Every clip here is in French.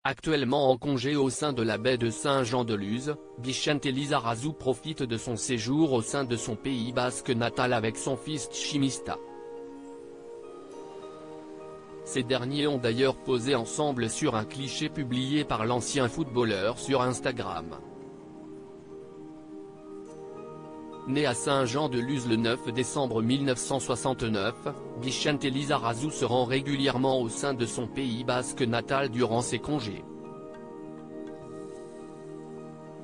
Actuellement en congé au sein de la baie de Saint-Jean-de-Luz, Vicente Lizarazu profite de son séjour au sein de son pays basque natal avec son fils Tchimista. Ces derniers ont d'ailleurs posé ensemble sur un cliché publié par l'ancien footballeur sur Instagram. Né à Saint-Jean-de-Luz le 9 décembre 1969, Vicente Lizarazu se rend régulièrement au sein de son pays basque natal durant ses congés.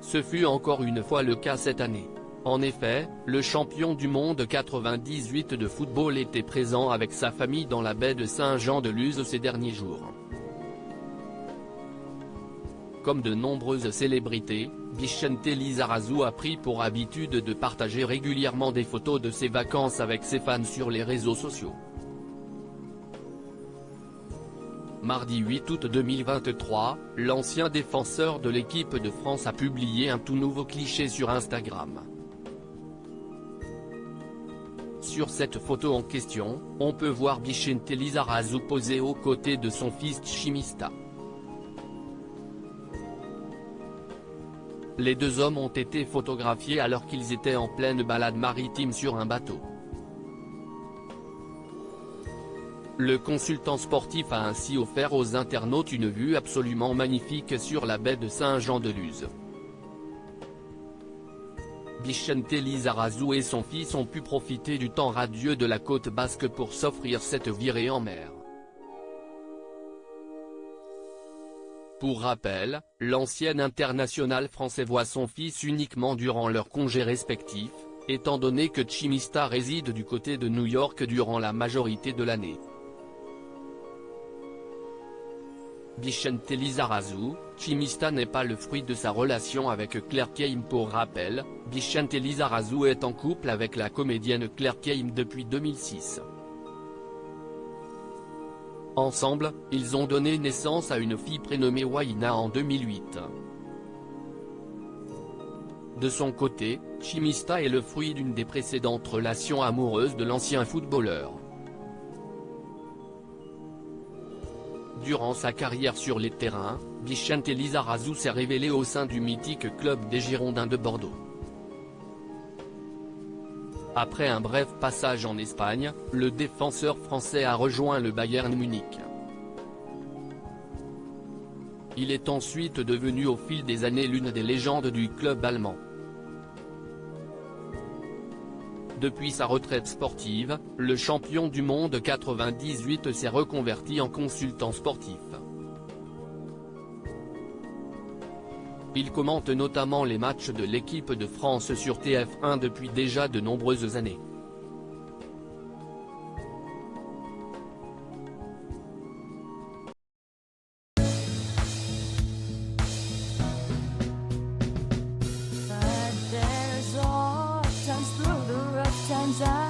Ce fut encore une fois le cas cette année. En effet, le champion du monde 98 de football était présent avec sa famille dans la baie de Saint-Jean-de-Luz ces derniers jours. Comme de nombreuses célébrités, Vicente Lizarazu a pris pour habitude de partager régulièrement des photos de ses vacances avec ses fans sur les réseaux sociaux. Mardi 8 août 2023, l'ancien défenseur de l'équipe de France a publié un tout nouveau cliché sur Instagram. Sur cette photo en question, on peut voir Vicente Lizarazu posé aux côtés de son fils Tchimista. Les deux hommes ont été photographiés alors qu'ils étaient en pleine balade maritime sur un bateau. Le consultant sportif a ainsi offert aux internautes une vue absolument magnifique sur la baie de Saint-Jean-de-Luz. Vicente Lizarazu et son fils ont pu profiter du temps radieux de la côte basque pour s'offrir cette virée en mer. Pour rappel, l'ancien international français voit son fils uniquement durant leurs congés respectifs, étant donné que Tchimista réside du côté de New York durant la majorité de l'année. Vicente Lizarazu, Tchimista n'est pas le fruit de sa relation avec Claire Keim. Pour rappel, Vicente Lizarazu est en couple avec la comédienne Claire Keim depuis 2006. Ensemble, ils ont donné naissance à une fille prénommée Waina en 2008. De son côté, Tchimista est le fruit d'une des précédentes relations amoureuses de l'ancien footballeur. Durant sa carrière sur les terrains, Vicente Lizarazu s'est révélé au sein du mythique club des Girondins de Bordeaux. Après un bref passage en Espagne, le défenseur français a rejoint le Bayern Munich. Il est ensuite devenu au fil des années l'une des légendes du club allemand. Depuis sa retraite sportive, le champion du monde 98 s'est reconverti en consultant sportif. Il commente notamment les matchs de l'équipe de France sur TF1 depuis déjà de nombreuses années. Times